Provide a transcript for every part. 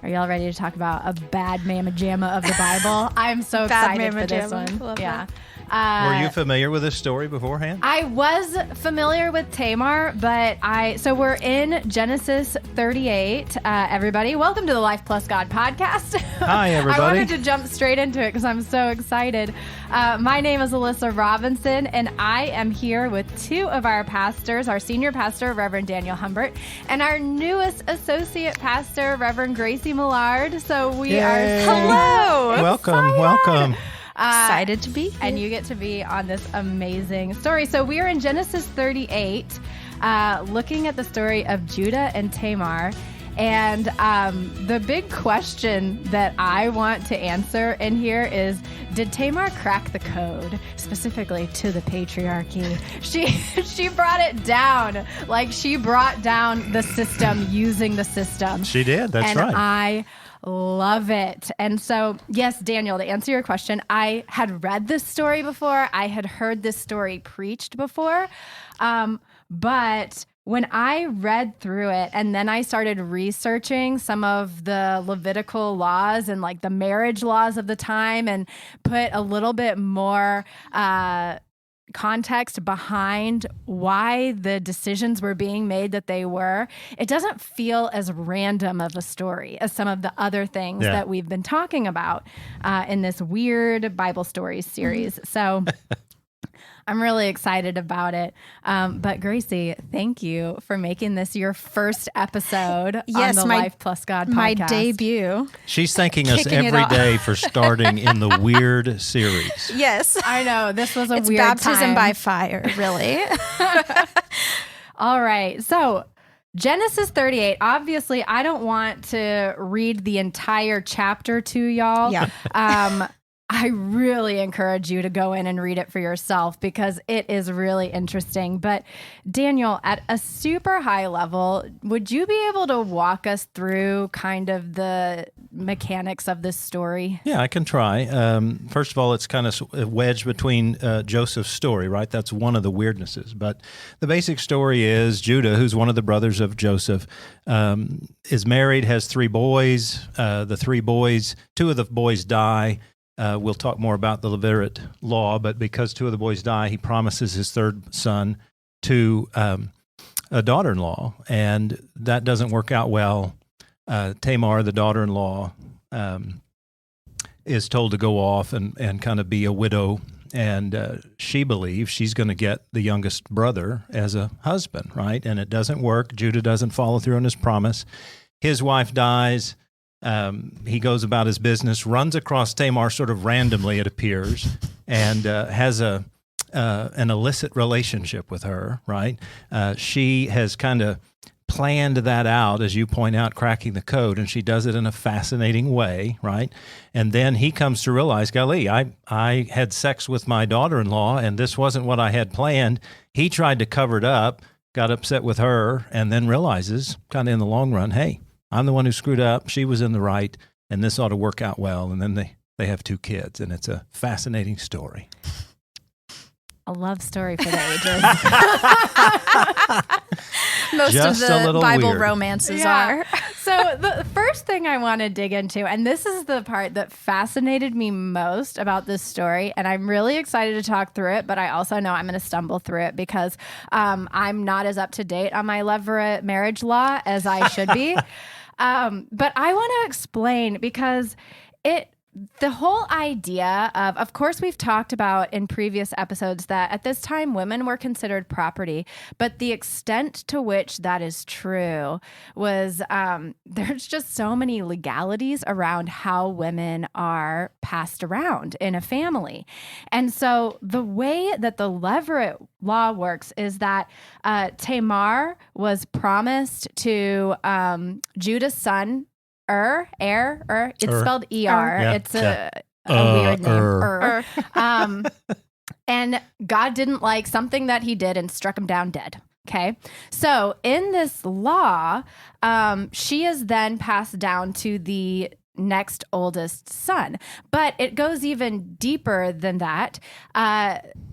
Are y'all ready to talk about a bad mamma jamma of the Bible? I'm so excited for this one. Love yeah. Were you familiar with this story beforehand? I was familiar with Tamar, but so we're in Genesis 38. Everybody, welcome to the Life Plus God podcast. Hi, everybody. I wanted to jump straight into it because I'm so excited. My name is Alyssa Robinson, and I am here with two of our pastors, our senior pastor, Reverend Daniel Humbert, and our newest associate pastor, Reverend Gracie Millard. So we are Hello. Welcome. Excited to be here. And you get to be on this amazing story. So we are in Genesis 38, looking at the story of Judah and Tamar. And the big question that I want to answer in here is, did Tamar crack the code, specifically to the patriarchy? She brought it down. Like, she brought down the system using the system. She did. That's right. And I love it. And so, yes, Daniel, to answer your question, I had read this story before. I had heard this story preached before. But when I read through it and then I started researching some of the Levitical laws and like the marriage laws of the time and put a little bit more context behind why the decisions were being made that they were, it doesn't feel as random of a story as some of the other things that we've been talking about in this weird Bible stories series. So I'm really excited about it. But Gracie, thank you for making this your first episode on the Life Plus God podcast. My debut. She's thanking us every day for starting in the weird series. Yes. I know. This was a It's weird baptism time. by fire, really. All right. So Genesis 38, obviously, I don't want to read the entire chapter to y'all. Yeah. I really encourage you to go in and read it for yourself because it is really interesting. But Daniel, at a super high level, would you be able to walk us through kind of the mechanics of this story? Yeah, I can try. First of all, it's kind of wedged between Joseph's story, right? That's one of the weirdnesses. But the basic story is Judah, who's one of the brothers of Joseph, is married, has three boys. Two of the boys die. We'll talk more about the Levirate law, but because two of the boys die, he promises his third son to a daughter-in-law, and that doesn't work out well. Tamar, the daughter-in-law, is told to go off and kind of be a widow, and she believes she's going to get the youngest brother as a husband, right? And it doesn't work. Judah doesn't follow through on his promise. His wife dies. He goes about his business, runs across Tamar sort of randomly, it appears, and has an illicit relationship with her, right? She has kind of planned that out, as you point out, cracking the code, and she does it in a fascinating way, right? And then he comes to realize, golly, I had sex with my daughter-in-law, and this wasn't what I had planned. He tried to cover it up, got upset with her, and then realizes, kind of in the long run, hey, I'm the one who screwed up. She was in the right, and this ought to work out well. And then they have two kids, and it's a fascinating story. A love story for the ages. Most Just of a the little Bible weird. romances are. So the first thing I want to dig into, and this is the part that fascinated me most about this story, and I'm really excited to talk through it, but I also know I'm going to stumble through it because I'm not as up to date on my Levirate marriage law as I should be. But I want to explain because the whole idea of course, we've talked about in previous episodes that at this time women were considered property, but the extent to which that is true was there's just so many legalities around how women are passed around in a family. And so the way that the Levirate law works is that Tamar was promised to Judah's son, it's spelled E-R. Yeah, It's a weird name. And God didn't like something that he did and struck him down dead. Okay. So in this law, she is then passed down to the next oldest son. But it goes even deeper than that.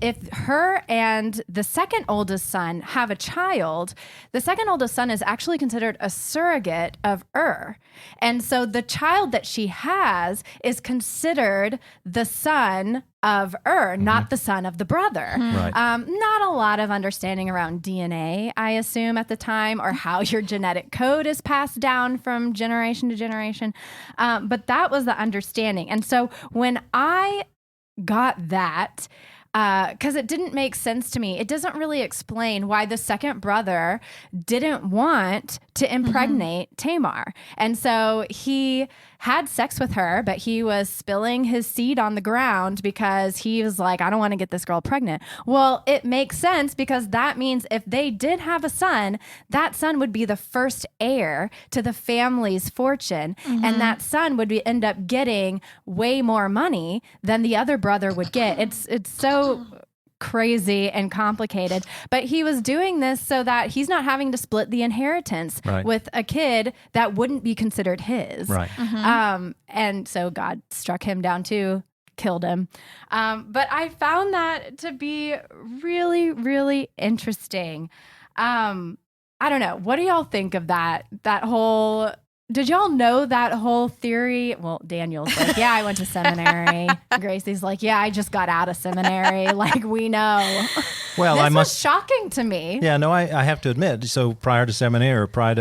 If her and the second oldest son have a child, the second oldest son is actually considered a surrogate of And so the child that she has is considered the son of not the son of the brother. Right. Not a lot of understanding around DNA, I assume, at the time, or how your genetic code is passed down from generation to generation. But that was the understanding. And so when I got that, because it didn't make sense to me. It doesn't really explain why the second brother didn't want to impregnate Tamar. And so he had sex with her, but he was spilling his seed on the ground because he was like, I don't want to get this girl pregnant. Well, it makes sense because that means if they did have a son, that son would be the first heir to the family's fortune. And that son would end up getting way more money than the other brother would get. It's so crazy and complicated, but he was doing this so that he's not having to split the inheritance with a kid that wouldn't be considered his. Right. And so God struck him down too, killed him. But I found that to be really, really interesting. I don't know. What do y'all think of that whole... Did y'all know that whole theory? Well, Daniel's like, yeah, I went to seminary. Gracie's like, yeah, I just got out of seminary. Like, we know. Well, this was shocking to me. Yeah, no, I have to admit. So prior to seminary, or prior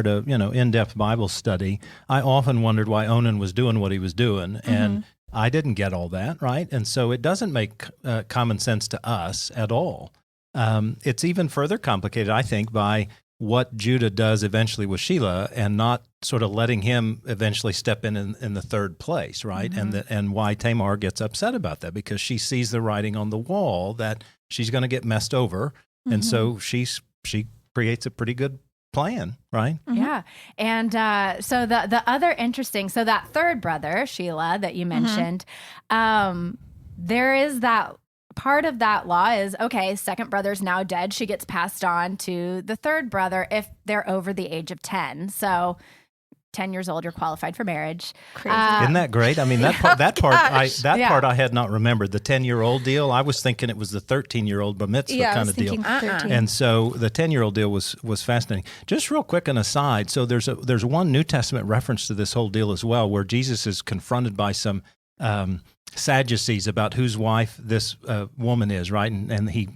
to in-depth Bible study, I often wondered why Onan was doing what he was doing, and I didn't get all that, right? And so it doesn't make common sense to us at all. It's even further complicated, I think, by what Judah does eventually with Sheila, and not sort of letting him eventually step in the third place, right? And why Tamar gets upset about that, because she sees the writing on the wall that she's going to get messed over, and so she creates a pretty good plan, right? Yeah. And so the other interesting, so that third brother, Sheila, that you mentioned, there is that part of that law is, okay, second brother's now dead. She gets passed on to the third brother if they're over the age of 10. So 10 years old, you're qualified for marriage. Crazy. Isn't that great? I mean, that part part I had not remembered. The 10-year-old deal, I was thinking it was the 13-year-old bar mitzvah kind of deal. 13. And so the 10-year-old deal was fascinating. Just real quick, an aside. So there's one New Testament reference to this whole deal as well, where Jesus is confronted by some Sadducees about whose wife this woman is, right? And he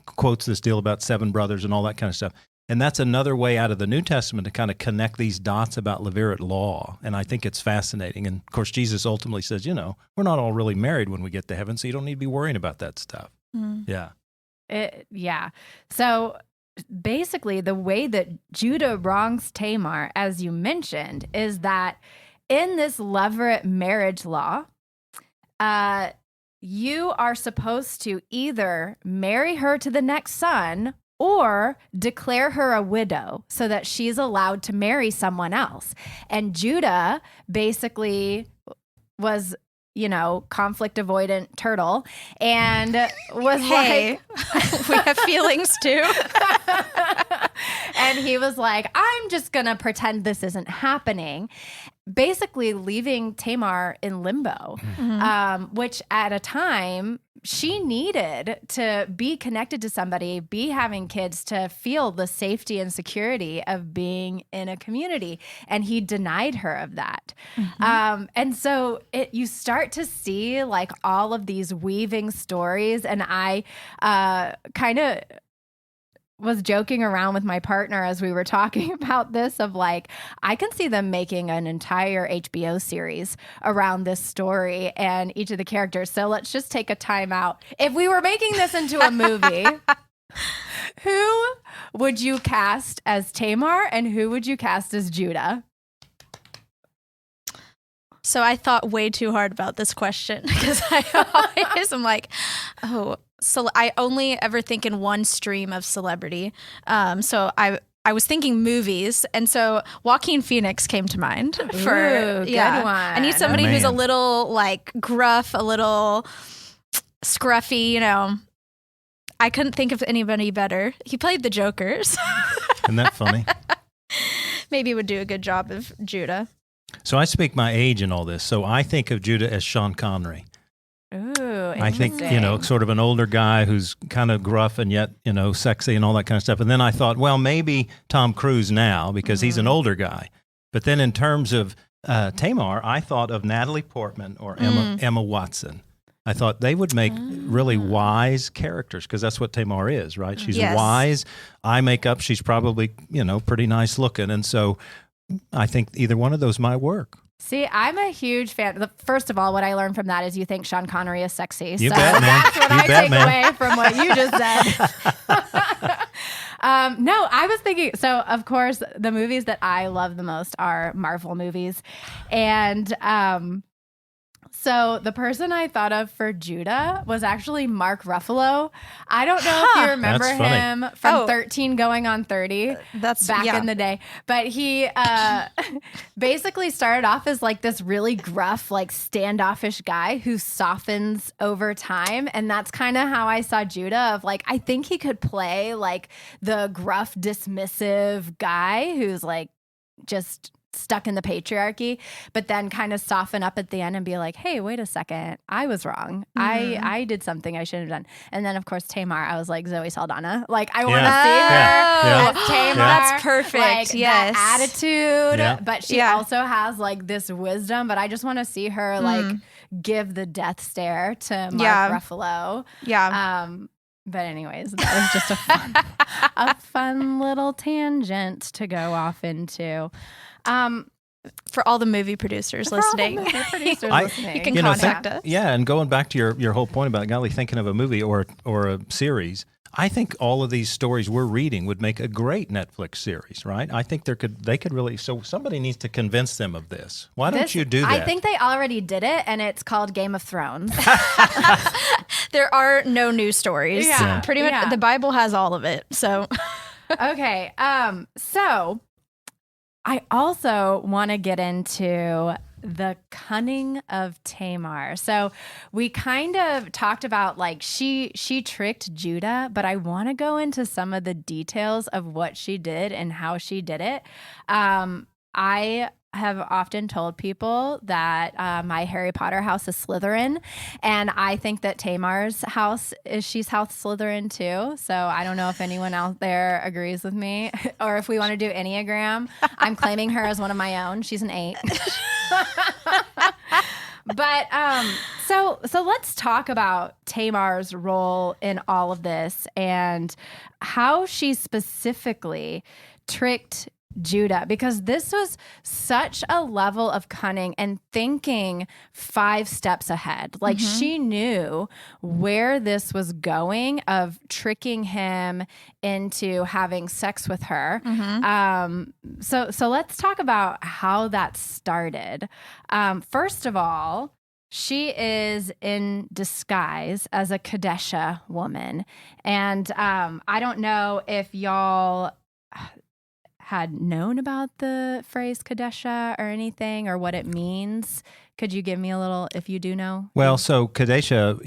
quotes this deal about 7 brothers and all that kind of stuff. And that's another way out of the New Testament to kind of connect these dots about Levirate law. And I think it's fascinating. And of course, Jesus ultimately says, we're not all really married when we get to heaven, so you don't need to be worrying about that stuff. Yeah. Yeah. So basically, the way that Judah wrongs Tamar, as you mentioned, is that in this Levirate marriage law, you are supposed to either marry her to the next son or declare her a widow so that she's allowed to marry someone else. And Judah basically was, conflict avoidant turtle, and was like, we have feelings too. And he was like, I'm just going to pretend this isn't happening, basically leaving Tamar in limbo, which at a time she needed to be connected to somebody, be having kids, to feel the safety and security of being in a community. And he denied her of that. And so you start to see like all of these weaving stories. And I kind of was joking around with my partner as we were talking about this, of like, I can see them making an entire HBO series around this story and each of the characters. So let's just take a time out. If we were making this into a movie, who would you cast as Tamar and who would you cast as Judah? So I thought way too hard about this question, because I always am like, so I only ever think in one stream of celebrity. So I was thinking movies, and so Joaquin Phoenix came to mind. Good one. I need somebody who's a little like gruff, a little scruffy. I couldn't think of anybody better. He played the Jokers. Isn't that funny? Maybe would do a good job of Judah. So I speak my age in all this. So I think of Judah as Sean Connery. Ooh, I think, interesting. sort of an older guy who's kind of gruff and yet, sexy and all that kind of stuff. And then I thought, well, maybe Tom Cruise now because he's an older guy. But then in terms of Tamar, I thought of Natalie Portman or Emma Watson. I thought they would make really wise characters because that's what Tamar is, right? She's wise. Eye makeup. She's probably, pretty nice looking. And so I think either one of those might work. See, I'm a huge fan. First of all, what I learned from that is you think Sean Connery is sexy. You so bet, man. that's what You I bet, take man. away from what you just said. No, I was thinking, so of course, the movies that I love the most are Marvel movies. And so the person I thought of for Judah was actually Mark Ruffalo. I don't know if you remember That's funny. him from 13 going on 30. That's back in the day. But he basically started off as like this really gruff, like standoffish guy who softens over time. And that's kind of how I saw Judah of like, I think he could play like the gruff, dismissive guy who's like just stuck in the patriarchy, but then kind of soften up at the end and be like, hey, wait a second, I was wrong. I did something I shouldn't have done. And then of course Tamar, I was like Zoe Saldana. Like I want to see her as Tamar. That's perfect. Like, yes. that attitude, Yeah. but she also has like this wisdom, but I just want to see her like give the death stare to Mark Ruffalo. Yeah. But anyways, that was just a fun little tangent to go off into. For all the movie producers listening, you you can contact us. Yeah, and going back to your whole point about golly, thinking of a movie or a series, I think all of these stories we're reading would make a great Netflix series, right? I think they could really. So somebody needs to convince them of this. Why don't you do that? I think they already did it, and it's called Game of Thrones. There are no news stories. Yeah. Pretty much, Yeah. the Bible has all of it. So, Okay, so I also want to get into the cunning of Tamar. So we kind of talked about like she tricked Judah, but I want to go into some of the details of what she did and how she did it. I have often told people that my Harry Potter house is Slytherin, and I think that Tamar's house she's house Slytherin too. So I don't know if anyone out there agrees with me, or if we want to do Enneagram. I'm claiming her as one of my own. She's an 8. But so let's talk about Tamar's role in all of this and how she specifically tricked Judah, because this was such a level of cunning and thinking 5 steps ahead. Like she knew where this was going of tricking him into having sex with her. So let's talk about how that started. First of all, she is in disguise as a Kadesha woman. And I don't know if y'all had known about the phrase Kadesha or anything or what it means. Could you give me a little, if you do know? Well, so Kadesha,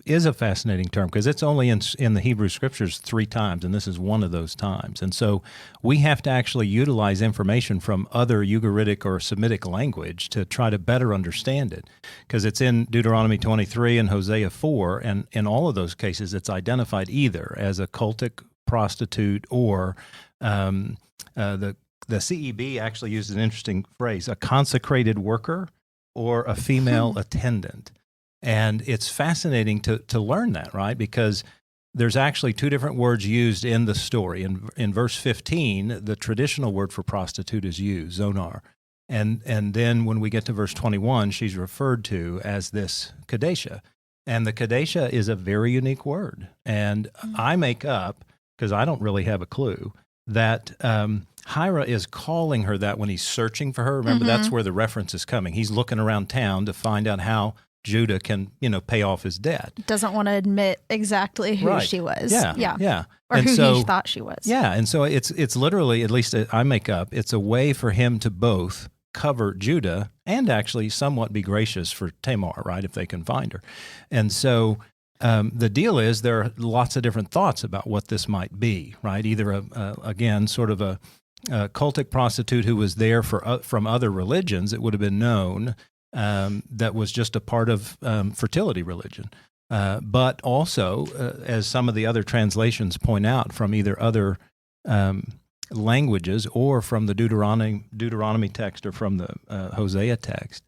is a fascinating term because it's only in the Hebrew scriptures 3 times, and this is one of those times. And so we have to actually utilize information from other Ugaritic or Semitic language to try to better understand it, because it's in Deuteronomy 23 and Hosea 4, and in all of those cases, it's identified either as a cultic prostitute or the CEB actually used an interesting phrase, a consecrated worker or a female attendant. And it's fascinating to learn that, right? Because there's actually 2 different words used in the story. In verse 15, the traditional word for prostitute is used, zonar. And then when we get to verse 21, she's referred to as this Kadesha. And the Kadesha is a very unique word. And I make up, because I don't really have a clue, that Hira is calling her that when he's searching for her. Remember, that's where the reference is coming. He's looking around town to find out how Judah can, pay off his debt. Doesn't want to admit exactly who she was. Yeah. Or and who he thought she was. Yeah, and so it's literally, at least I make up, it's a way for him to both cover Judah and actually somewhat be gracious for Tamar, right, if they can find her. And so the deal is there are lots of different thoughts about what this might be, right? Either, again, sort of a cultic prostitute who was there from other religions, it would have been known that was just a part of fertility religion. But also, as some of the other translations point out, from either other languages or from the Deuteronomy text or from the Hosea text,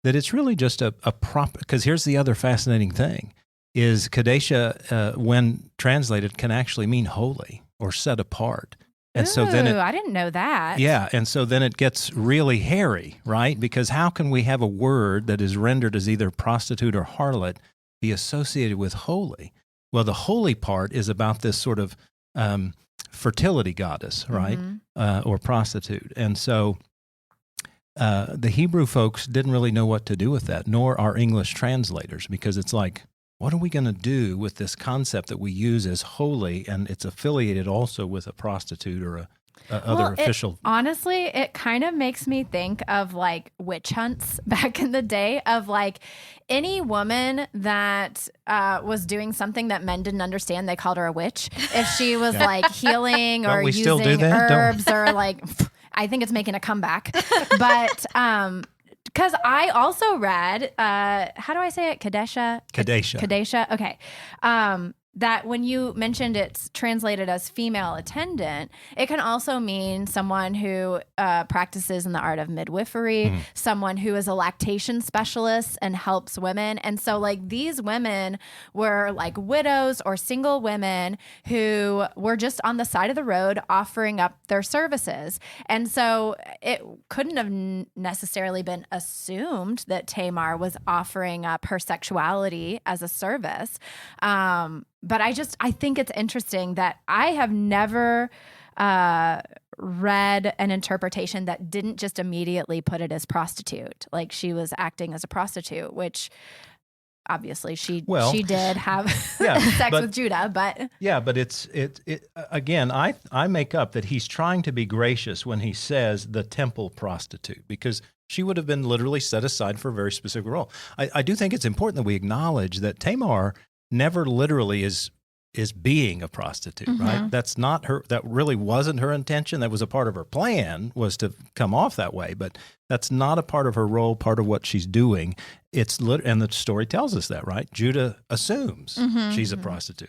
that it's really just a prop. Because here's the other fascinating thing, is Kadesha, when translated, can actually mean holy or set apart. And so then I didn't know that. Yeah, and so then it gets really hairy, right? Because how can we have a word that is rendered as either prostitute or harlot be associated with holy? Well, the holy part is about this sort of fertility goddess, right? Or prostitute. And so the Hebrew folks didn't really know what to do with that, nor our English translators, because it's like, what are we going to do with this concept that we use as holy, and it's affiliated also with a prostitute or other official? Honestly, it kind of makes me think of like witch hunts back in the day, of like any woman that was doing something that men didn't understand, they called her a witch. If she was like healing or using herbs or like, I think it's making a comeback. But because I also read, how do I say it? Kadesha? Kadesha. Okay. That when you mentioned it's translated as female attendant, it can also mean someone who practices in the art of midwifery, someone who is a lactation specialist and helps women. And so like these women were like widows or single women who were just on the side of the road offering up their services. And so it couldn't have necessarily been assumed that Tamar was offering up her sexuality as a service. But I think it's interesting that I have never read an interpretation that didn't just immediately put it as prostitute, like she was acting as a prostitute, which obviously she did have sex with Judah, but but it again, I make up that he's trying to be gracious when he says the temple prostitute, because she would have been literally set aside for a very specific role. I do think it's important that we acknowledge that Tamar never literally is being a prostitute, right? That's not her. That really wasn't her intention. That was a part of her plan, was to come off that way, but that's not a part of her role, part of what she's doing. And the story tells us that, right? Judah assumes she's a prostitute.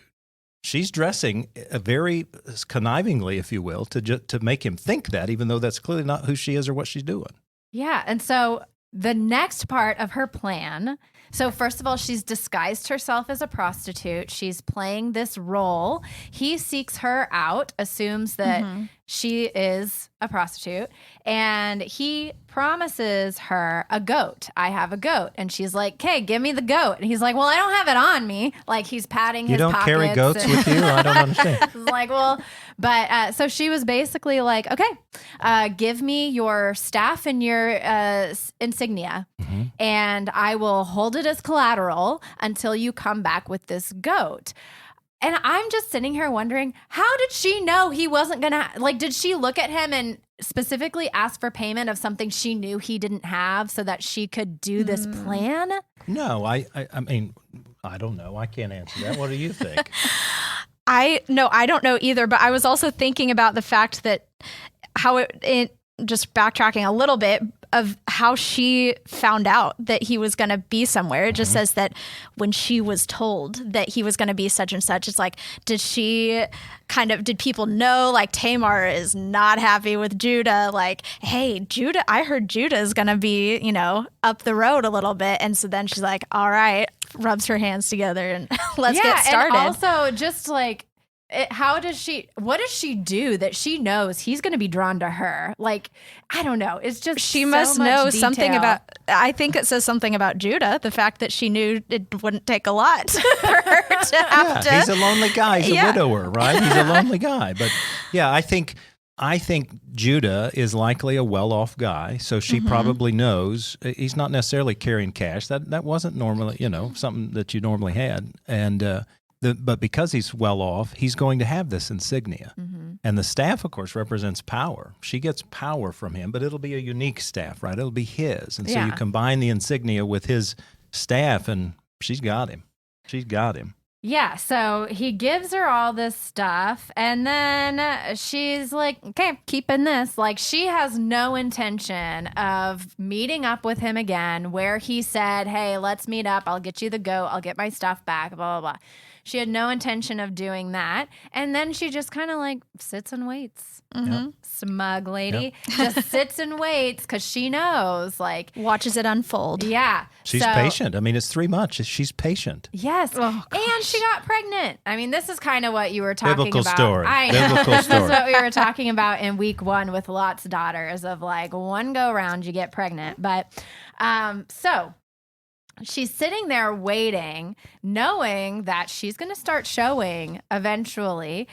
She's dressing very connivingly, if you will, to make him think that, even though that's clearly not who she is or what she's doing. Yeah, and so the next part of her plan, so first of all, she's disguised herself as a prostitute. She's playing this role. He seeks her out, assumes that she is a prostitute, and he promises her a goat. I have a goat. And she's like, okay, give me the goat. And he's like, well, I don't have it on me. Like he's patting his pockets. You don't carry goats with you? I don't understand. Like, well, but so she was basically like, okay, give me your staff and your insignia, and I will hold it as collateral until you come back with this goat. And I'm just sitting here wondering, how did she know he wasn't going to, like, did she look at him and specifically ask for payment of something she knew he didn't have so that she could do this plan? No, I mean, I don't know. I can't answer that. What do you think? I don't know either, but I was also thinking about the fact that how it just backtracking a little bit of how she found out that he was going to be somewhere. It just says that when she was told that he was going to be such and such, it's like, did people know, like, Tamar is not happy with Judah? Like, hey, Judah, I heard Judah is going to be, up the road a little bit. And so then she's like, all right, rubs her hands together and let's get started. And also just like, what does she do that she knows he's going to be drawn to her? Like, I don't know. It's just she must know something about. I think it says something about Judah. The fact that she knew it wouldn't take a lot for her to have to. He's a lonely guy. He's a widower, right? He's a lonely guy. But yeah, I think Judah is likely a well-off guy, so she probably knows he's not necessarily carrying cash. That wasn't normally, something that you normally had, and. But because he's well off, he's going to have this insignia. And the staff, of course, represents power. She gets power from him, but it'll be a unique staff, right? It'll be his. And so you combine the insignia with his staff, and she's got him. She's got him. Yeah, so he gives her all this stuff, and then she's like, okay, keeping this. Like, she has no intention of meeting up with him again, where he said, hey, let's meet up. I'll get you the goat. I'll get my stuff back, blah, blah, blah. She had no intention of doing that. And then she just kind of like sits and waits. Mm-hmm. Smug lady just sits and waits because she knows, like, Watches it unfold. yeah. She's patient. I mean, it's 3 months. She's patient. Yes. Oh, and she got pregnant. I mean, this is kind of what you were talking Biblical about. story. I know. Biblical This story. is what we were talking about in week 1 with Lot's daughters of like one go round, you get pregnant. But so she's sitting there waiting, knowing that she's going to start showing eventually.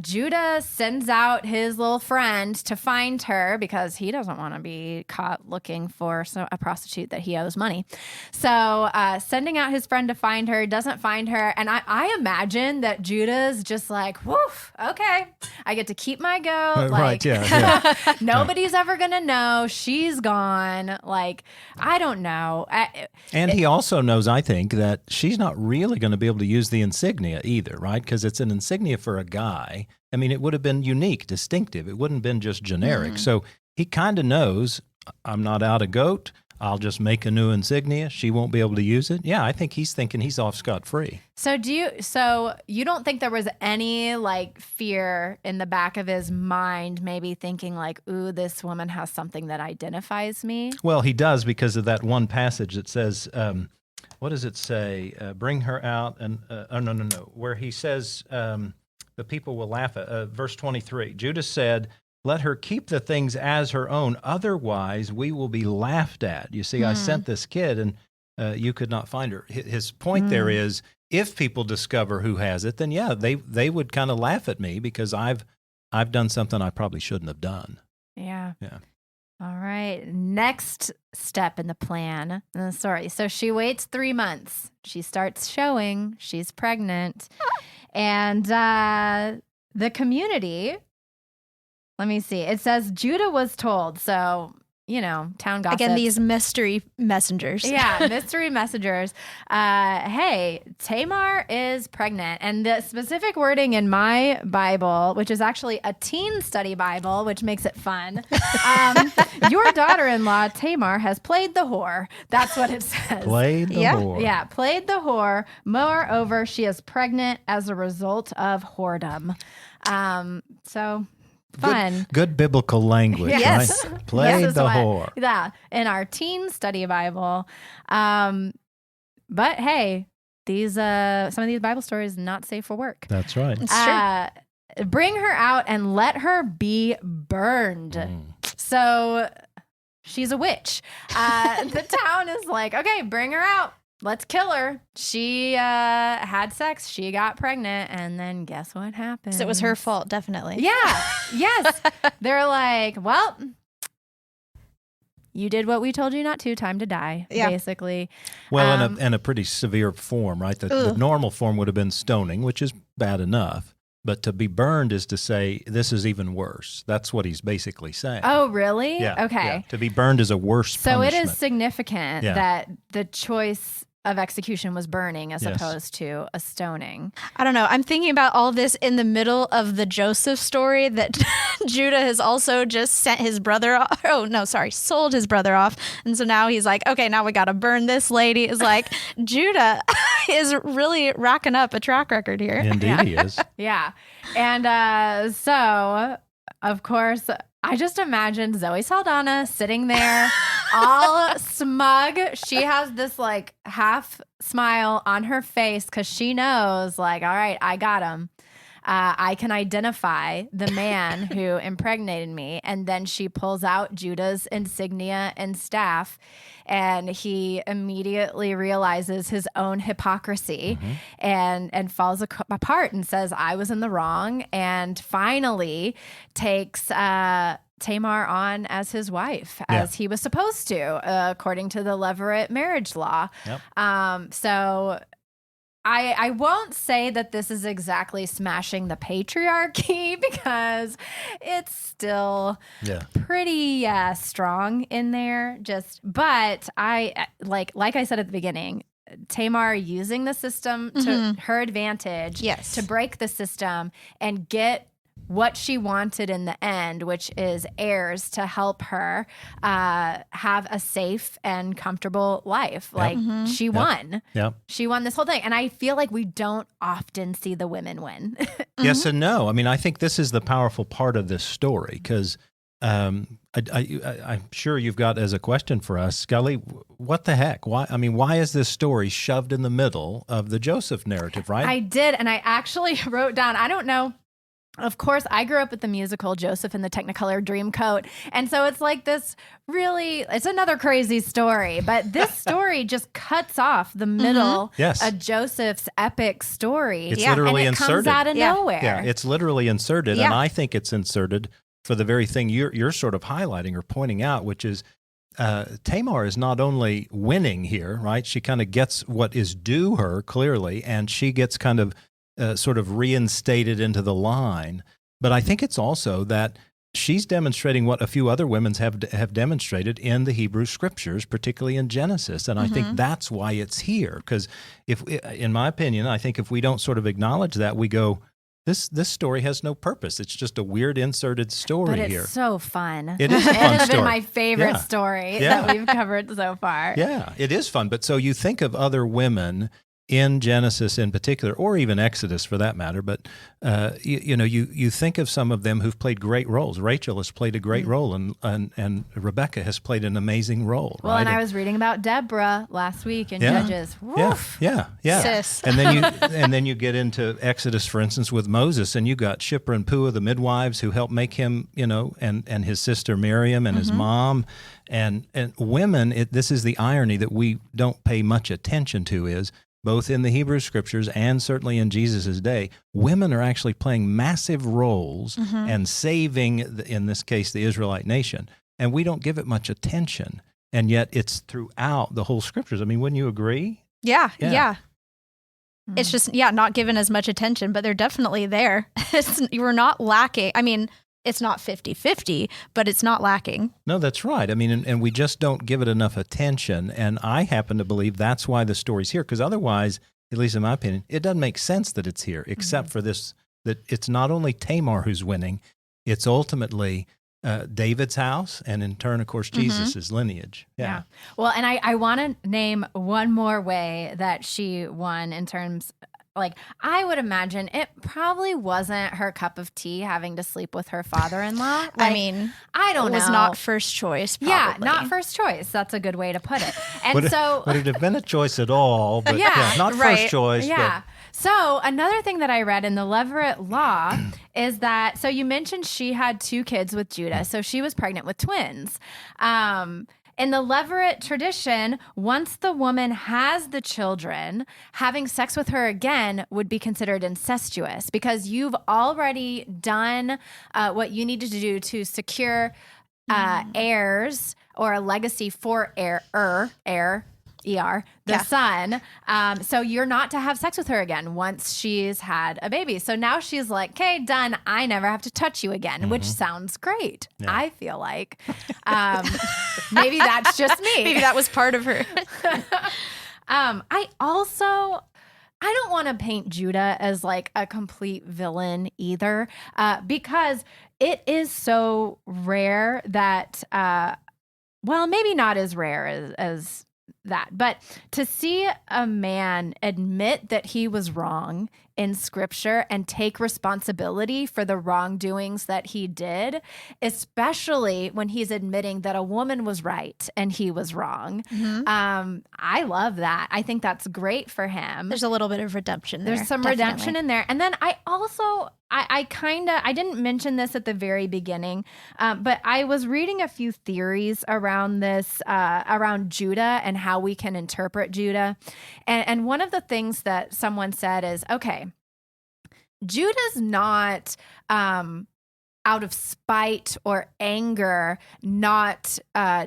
Judah sends out his little friend to find her because he doesn't want to be caught looking for a prostitute that he owes money. So sending out his friend to find her, doesn't find her. And I imagine that Judah's just like, woof, okay, I get to keep my goat. Right, yeah. Nobody's ever going to know. She's gone. Like, I don't know. And he also knows, I think, that she's not really going to be able to use the insignia either, right? Because it's an insignia for a guy. I mean, it would have been unique, distinctive. It wouldn't have been just generic. So he kind of knows, I'm not out a goat. I'll just make a new insignia. She won't be able to use it. Yeah, I think he's thinking he's off scot-free. So you don't think there was any like fear in the back of his mind, maybe thinking like, ooh, this woman has something that identifies me? Well, he does because of that one passage that says, what does it say? Bring her out and, no. Where he says, the people will laugh at, verse 23, Judah said, let her keep the things as her own. Otherwise, we will be laughed at. You see, I sent this kid and you could not find her. His point there is, if people discover who has it, then yeah, they would kind of laugh at me because I've done something I probably shouldn't have done. Yeah. Yeah. All right. Next step in the plan. Sorry. So she waits 3 months. She starts showing she's pregnant. And the community, let me see. It says Judah was told. So, town gossip. Again, these mystery messengers. Yeah, mystery messengers. Hey, Tamar is pregnant. And the specific wording in my Bible, which is actually a teen study Bible, which makes it fun. Your daughter-in-law, Tamar, has played the whore. That's what it says. Played the whore. Yeah, played the whore. Moreover, she is pregnant as a result of whoredom. So... fun. Good biblical language, Yes. right? Played the whore. Yeah, in our teen study Bible. But hey, these some of these Bible stories not safe for work. That's right. It's true. Bring her out and let her be burned. So she's a witch. The town is like, okay, bring her out. Let's kill her. She had sex. She got pregnant. And then guess what happened? So it was her fault, definitely. Yeah. Yes. They're like, well, you did what we told you not to. Time to die, basically. Well, in a pretty severe form, right? The normal form would have been stoning, which is bad enough. But to be burned is to say, this is even worse. That's what he's basically saying. Oh, really? Yeah. Okay. Yeah. To be burned is a worse punishment. So it is significant that the choice of execution was burning as opposed to a stoning. I don't know. I'm thinking about all this in the middle of the Joseph story that Judah has also just sent his brother off. Oh, no, sorry. Sold his brother off. And so now he's like, okay, now we got to burn this lady. It's like Judah is really racking up a track record here. Indeed he is. Yeah. And so, of course, I just imagine Zoe Saldana sitting there all smug. She has this like half smile on her face because she knows like, all right, I got him. I can identify the man who impregnated me. And then she pulls out Judah's insignia and staff, and he immediately realizes his own hypocrisy and falls apart and says, I was in the wrong, and finally takes Tamar on as his wife, as he was supposed to, according to the Levirate marriage law. Yep. So I won't say that this is exactly smashing the patriarchy because it's still pretty strong in there. But I like I said at the beginning, Tamar using the system to her advantage, Yes. to break the system and get what she wanted in the end, which is heirs to help her have a safe and comfortable life. Like she won. Yep. She won this whole thing. And I feel like we don't often see the women win. Yes and no. I mean, I think this is the powerful part of this story because I'm sure you've got as a question for us, Scully, what the heck? Why is this story shoved in the middle of the Joseph narrative, right? I did. And I actually wrote down, I don't know. Of course, I grew up with the musical Joseph and the Technicolor Dreamcoat. And so it's like this it's another crazy story. But this story just cuts off the middle Yes. of Joseph's epic story. It's literally and it inserted. comes out of nowhere. Yeah, it's literally inserted. Yeah. And I think it's inserted for the very thing you're sort of highlighting or pointing out, which is Tamar is not only winning here, right? She kind of gets what is due her clearly, and she gets kind of sort of reinstated into the line. But I think it's also that she's demonstrating what a few other women have demonstrated in the Hebrew Scriptures, particularly in Genesis. And I think that's why it's here. Because in my opinion, I think if we don't sort of acknowledge that, we go, this story has no purpose. It's just a weird inserted story But it's here. so fun. It is a It fun has story. been my favorite Yeah. story Yeah. that we've covered so far. Yeah, it is fun. But so you think of other women in Genesis in particular, or even Exodus for that matter, but you think of some of them who've played great roles. Rachel has played a great role, and Rebecca has played an amazing role. Well, right? and I was reading about Deborah last week in Yeah. Judges. Yeah, Woof. yeah. Sis. And then you get into Exodus, for instance, with Moses, and you got Shiphrah and Puah, the midwives, who helped make him, and his sister Miriam and his mom, and women. This is the irony that we don't pay much attention to is, both in the Hebrew Scriptures and certainly in Jesus' day, women are actually playing massive roles and saving, in this case, the Israelite nation. And we don't give it much attention. And yet it's throughout the whole Scriptures. I mean, wouldn't you agree? Yeah. Yeah. It's just, not given as much attention, but they're definitely there. We're not lacking. I mean, it's not 50-50, but it's not lacking. No, that's right. I mean, and we just don't give it enough attention. And I happen to believe that's why the story's here, because otherwise, at least in my opinion, it doesn't make sense that it's here, except for this, that it's not only Tamar who's winning, it's ultimately David's house, and in turn, of course, Jesus' lineage. Yeah. Well, and I want to name one more way that she won in terms. Like, I would imagine it probably wasn't her cup of tea having to sleep with her father-in-law. Like, I mean, I don't it know. was not first choice. Probably. Yeah, not first choice. That's a good way to put it. And Would it have been a choice at all? But not right. first choice. Yeah. So another thing that I read in the Levirate law is that, so you mentioned she had 2 kids with Judah. So she was pregnant with twins. In the Levirate tradition, once the woman has the children, having sex with her again would be considered incestuous because you've already done what you needed to do to secure heirs or a legacy for the son. So you're not to have sex with her again once she's had a baby. So now she's like, okay, done. I never have to touch you again, which sounds great. Yeah. I feel like maybe that's just me. Maybe that was part of her. I don't want to paint Judah as like a complete villain either, because it is so rare that, maybe not as rare as that, but to see a man admit that he was wrong in Scripture and take responsibility for the wrongdoings that he did, especially when he's admitting that a woman was right and he was wrong. I love that. I think that's great for him. There's a little bit of redemption there. There's some definitely. redemption in there. And then I also, I didn't mention this at the very beginning, but I was reading a few theories around this, around Judah and how we can interpret Judah. And one of the things that someone said is, okay, Judah's not out of spite or anger, not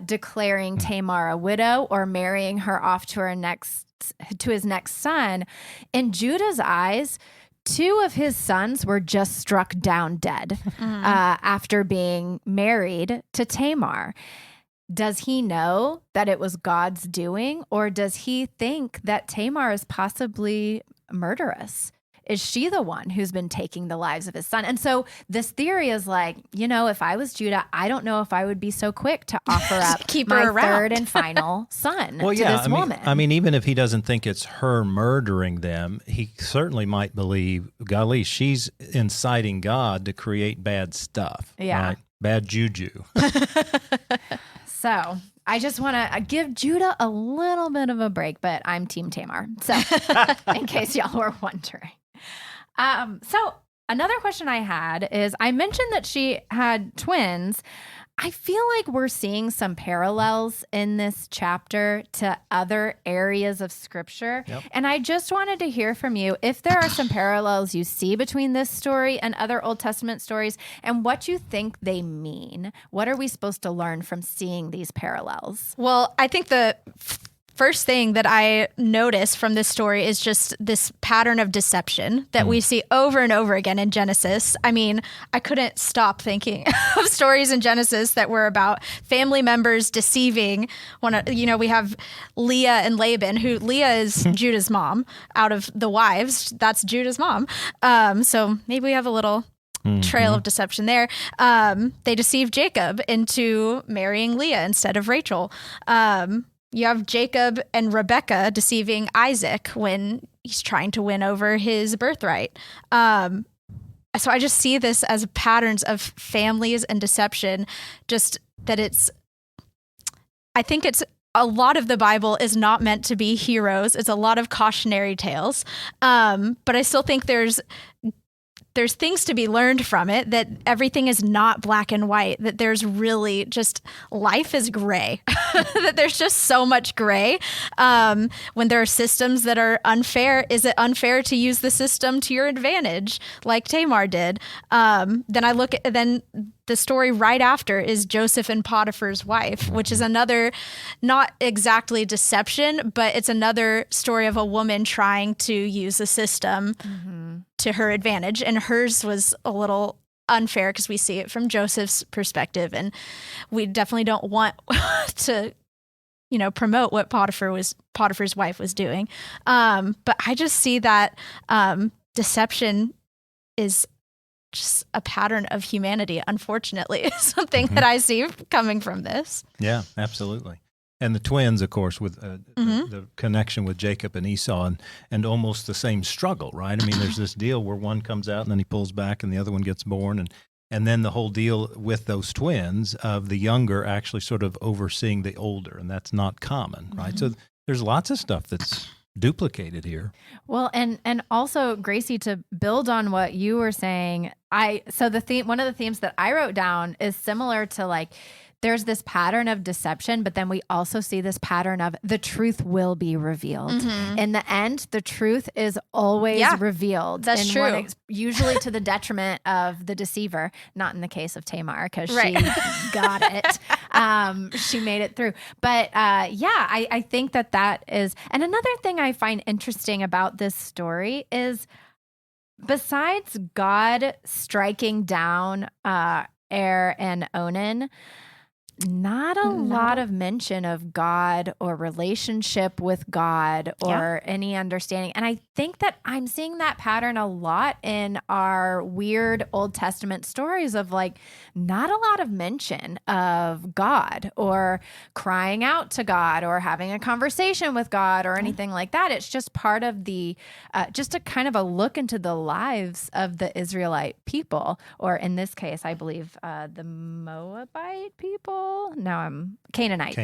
declaring Tamar a widow or marrying her off to his next son. In Judah's eyes, 2 of his sons were just struck down dead after being married to Tamar. does he know that it was God's doing, or does he think that Tamar is possibly murderous? Is she the one who's been taking the lives of his son? And so this theory is like, if I was Judah, I don't know if I would be so quick to offer up Keep my her around. third and final son to this woman. I mean, even if he doesn't think it's her murdering them, he certainly might believe, golly, she's inciting God to create bad stuff. Yeah. Right? Bad juju. So I just want to give Judah a little bit of a break, but I'm Team Tamar. So in case y'all were wondering. So another question I had is, I mentioned that she had twins. I feel like we're seeing some parallels in this chapter to other areas of scripture. Yep. And I just wanted to hear from you if there are some parallels you see between this story and other Old Testament stories, and what you think they mean. What are we supposed to learn from seeing these parallels? Well, I think the first thing that I notice from this story is just this pattern of deception that we see over and over again in Genesis. I mean, I couldn't stop thinking of stories in Genesis that were about family members deceiving we have Leah and Laban, who Leah is Judah's mom. Out of the wives, that's Judah's mom. So maybe we have a little trail of deception there. They deceived Jacob into marrying Leah instead of Rachel. You have Jacob and Rebekah deceiving Isaac when he's trying to win over his birthright. So I just see this as patterns of families and deception, just that I think it's a lot of the Bible is not meant to be heroes. It's a lot of cautionary tales. But I still think there's things to be learned from it, that everything is not black and white, that there's really just life is gray, that there's just so much gray. When there are systems that are unfair, is it unfair to use the system to your advantage like Tamar did? Then the story right after is Joseph and Potiphar's wife, which is another, not exactly deception, but it's another story of a woman trying to use a system to her advantage. And hers was a little unfair because we see it from Joseph's perspective. And we definitely don't want to, promote what Potiphar's wife was doing. But I just see that deception is just a pattern of humanity, unfortunately, something that I see coming from this. Yeah, absolutely. And the twins, of course, with the connection with Jacob and Esau, and almost the same struggle, right? I mean, there's this deal where one comes out and then he pulls back and the other one gets born. And then the whole deal with those twins of the younger actually sort of overseeing the older, and that's not common, right? So there's lots of stuff that's duplicated here. Well, and also, Gracie, to build on what you were saying, one of the themes that I wrote down is similar to, like, there's this pattern of deception, but then we also see this pattern of the truth will be revealed. In the end, the truth is always revealed. That's true. Usually to the detriment of the deceiver, not in the case of Tamar, because she got it. She made it through. But I think that is, and another thing I find interesting about this story is, besides God striking down Er and Onan, not a lot of mention of God or relationship with God or any understanding. And I think that I'm seeing that pattern a lot in our weird Old Testament stories of, like, not a lot of mention of God or crying out to God or having a conversation with God or anything like that. It's just part of the, just a kind of a look into the lives of the Israelite people, or in this case, I believe the Moabite people. No, I'm Canaanite.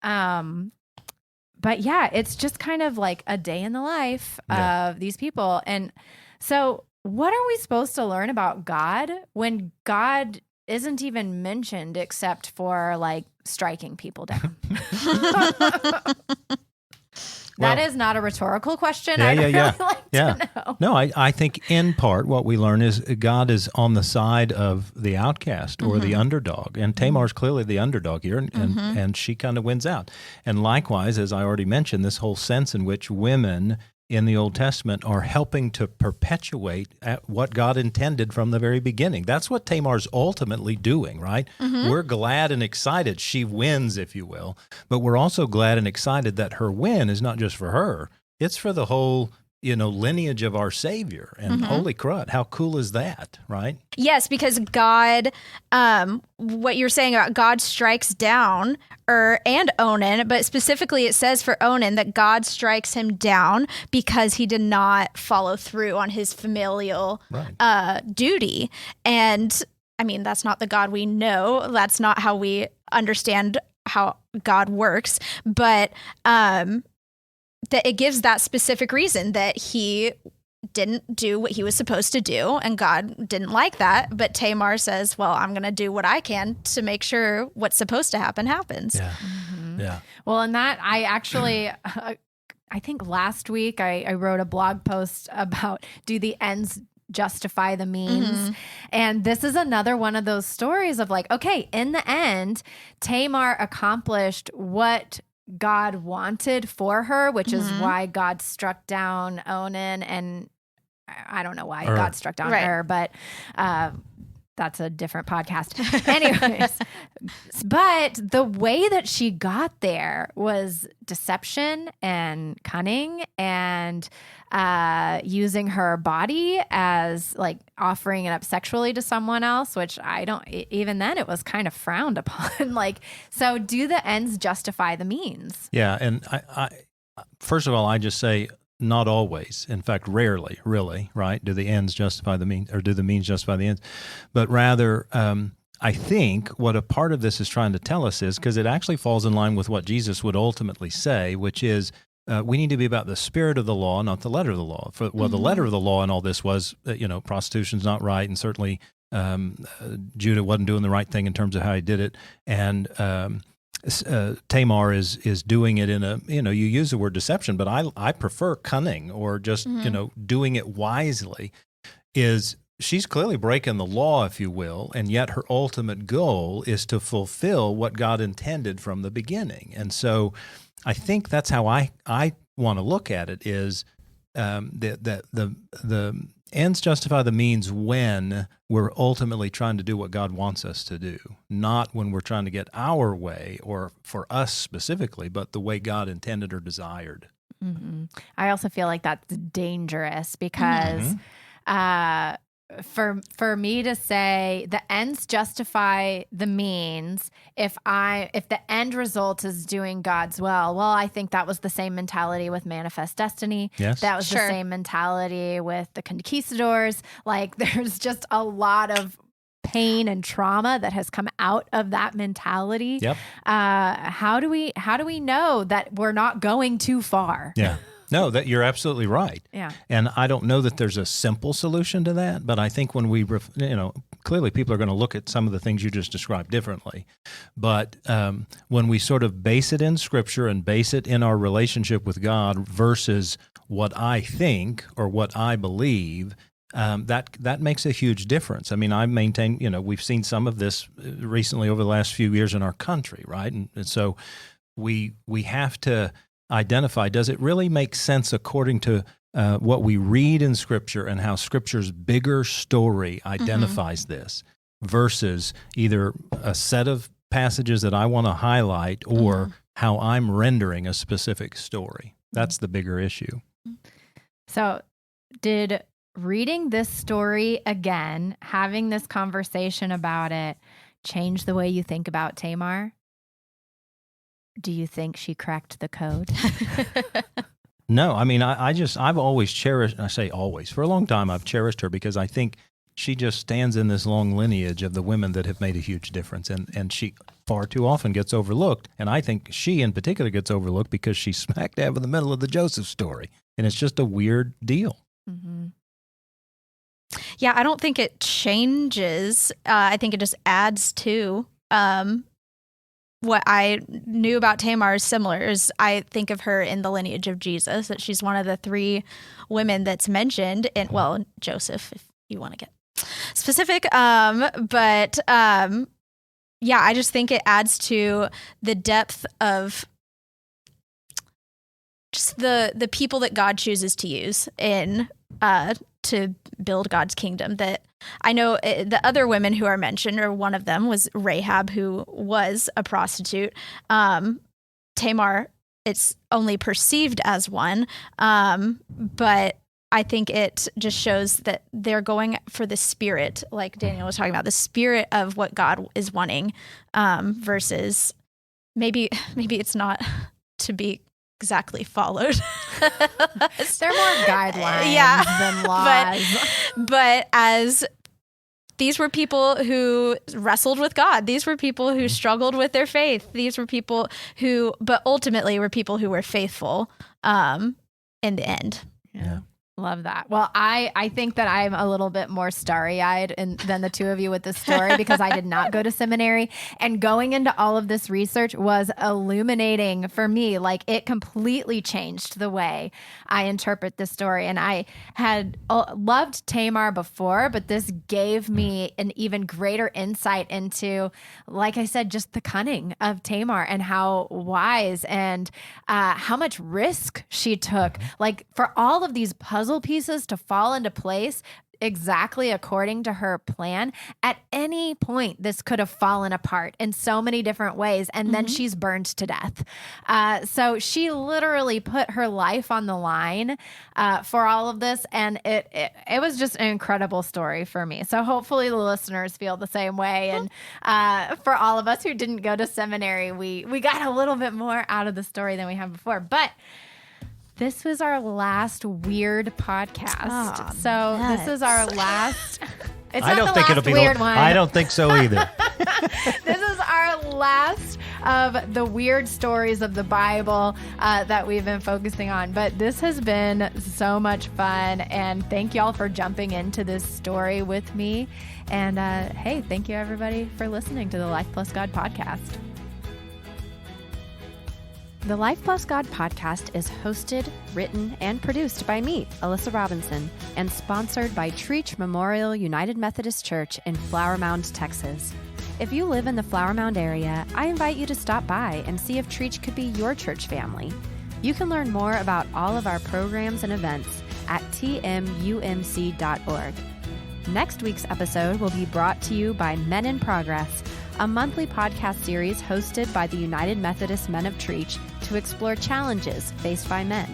But yeah, it's just kind of like a day in the life of these people. And so what are we supposed to learn about God when God isn't even mentioned except for, like, striking people down? That is not a rhetorical question. I'd really like to know. No, I think in part what we learn is God is on the side of the outcast or the underdog. And Tamar's clearly the underdog here, and she kind of wins out. And likewise, as I already mentioned, this whole sense in which women in the Old Testament are helping to perpetuate what God intended from the very beginning. That's what Tamar's ultimately doing, right? We're glad and excited. She wins, if you will, but we're also glad and excited that her win is not just for her. It's for the whole, lineage of our Savior. And holy crud, how cool is that, right? Yes, because God, what you're saying about God strikes down and Onan, but specifically it says for Onan that God strikes him down because he did not follow through on his familial duty. And I mean, that's not the God we know. That's not how we understand how God works. But that it gives that specific reason that he didn't do what he was supposed to do, and God didn't like that. But Tamar says, well, I'm going to do what I can to make sure what's supposed to happen happens. Yeah. Yeah. Well, and that I actually, I think last week I wrote a blog post about do the ends justify the means. And this is another one of those stories of like, okay, in the end, Tamar accomplished what God wanted for her, which is why God struck down Onan, and I don't know why God struck down her, but that's a different podcast. Anyways, but the way that she got there was deception and cunning and using her body as like offering it up sexually to someone else, which even then it was kind of frowned upon. Like, so do the ends justify the means? Yeah. And I first of all, I just say, not always. In fact, rarely, really, right? Do the ends justify the means, or do the means justify the ends? But rather, I think what a part of this is trying to tell us is, because it actually falls in line with what Jesus would ultimately say, which is we need to be about the spirit of the law, not the letter of the law. The letter of the law and all this was, prostitution's not right, and certainly Judah wasn't doing the right thing in terms of how he did it, and Tamar is doing it in a, you use the word deception, but I prefer cunning, or just, doing it wisely. She's clearly breaking the law, if you will, and yet her ultimate goal is to fulfill what God intended from the beginning. And so I think that's how I want to look at it, is the ends justify the means when we're ultimately trying to do what God wants us to do, not when we're trying to get our way, or for us specifically, but the way God intended or desired. I also feel like that's dangerous, because for me to say the ends justify the means, if the end result is doing God's will, well, I think that was the same mentality with Manifest Destiny. Yes. That was the same mentality with the conquistadors. Like, there's just a lot of pain and trauma that has come out of that mentality. Yep. How do we know that we're not going too far? Yeah. No, that you're absolutely right. Yeah. And I don't know that there's a simple solution to that, but I think when we, clearly people are going to look at some of the things you just described differently. But when we sort of base it in Scripture and base it in our relationship with God versus what I think or what I believe, that makes a huge difference. I mean, I maintain, we've seen some of this recently over the last few years in our country, right? And so we have to identify, does it really make sense according to what we read in Scripture and how Scripture's bigger story identifies this, versus either a set of passages that I want to highlight or how I'm rendering a specific story? That's the bigger issue. So did reading this story again, having this conversation about it, change the way you think about Tamar? Do you think she cracked the code? No, I mean, I've always cherished, I say always, for a long time I've cherished her, because I think she just stands in this long lineage of the women that have made a huge difference, and she far too often gets overlooked, and I think she in particular gets overlooked because she's smack dab in the middle of the Joseph story, and it's just a weird deal. Yeah, I don't think it changes. I think it just adds to what I knew about Tamar is similar. Is I think of her in the lineage of Jesus, that she's one of the three women that's mentioned in, well, Joseph, if you want to get specific. But yeah, I just think it adds to the depth of reflects the people that God chooses to use in to build God's kingdom. That I know the other women who are mentioned, or one of them was Rahab, who was a prostitute. Tamar, it's only perceived as one, but I think it just shows that they're going for the spirit, like Daniel was talking about, the spirit of what God is wanting, versus maybe it's not to be exactly followed. They're more guidelines than laws. But as these were people who wrestled with God. These were people who struggled with their faith. These were people who, but ultimately were people who were faithful in the end. Yeah. Love that. Well, I think that I'm a little bit more starry-eyed than the two of you with this story because I did not go to seminary. And going into all of this research was illuminating for me. Like, it completely changed the way I interpret this story. And I had loved Tamar before, but this gave me an even greater insight into, like I said, just the cunning of Tamar and how wise and how much risk she took. Like, for all of these puzzle pieces to fall into place exactly according to her plan, at any point this could have fallen apart in so many different ways, and then she's burned to death. So she literally put her life on the line for all of this, and it was just an incredible story for me. So hopefully the listeners feel the same way, and for all of us who didn't go to seminary, we got a little bit more out of the story than we had before. But this was our last weird podcast. This is our last. It's I not don't the think last it'll be weird one. I don't think so either. This is our last of the weird stories of the Bible that we've been focusing on. But this has been so much fun. And thank y'all for jumping into this story with me. And hey, thank you everybody for listening to the Life Plus God podcast. The Life Plus God podcast is hosted, written, and produced by me, Alyssa Robinson, and sponsored by Treach Memorial United Methodist Church in Flower Mound, Texas. If you live in the Flower Mound area, I invite you to stop by and see if Treach could be your church family. You can learn more about all of our programs and events at tmumc.org. Next week's episode will be brought to you by Men in Progress, a monthly podcast series hosted by the United Methodist Men of Treach to explore challenges faced by men.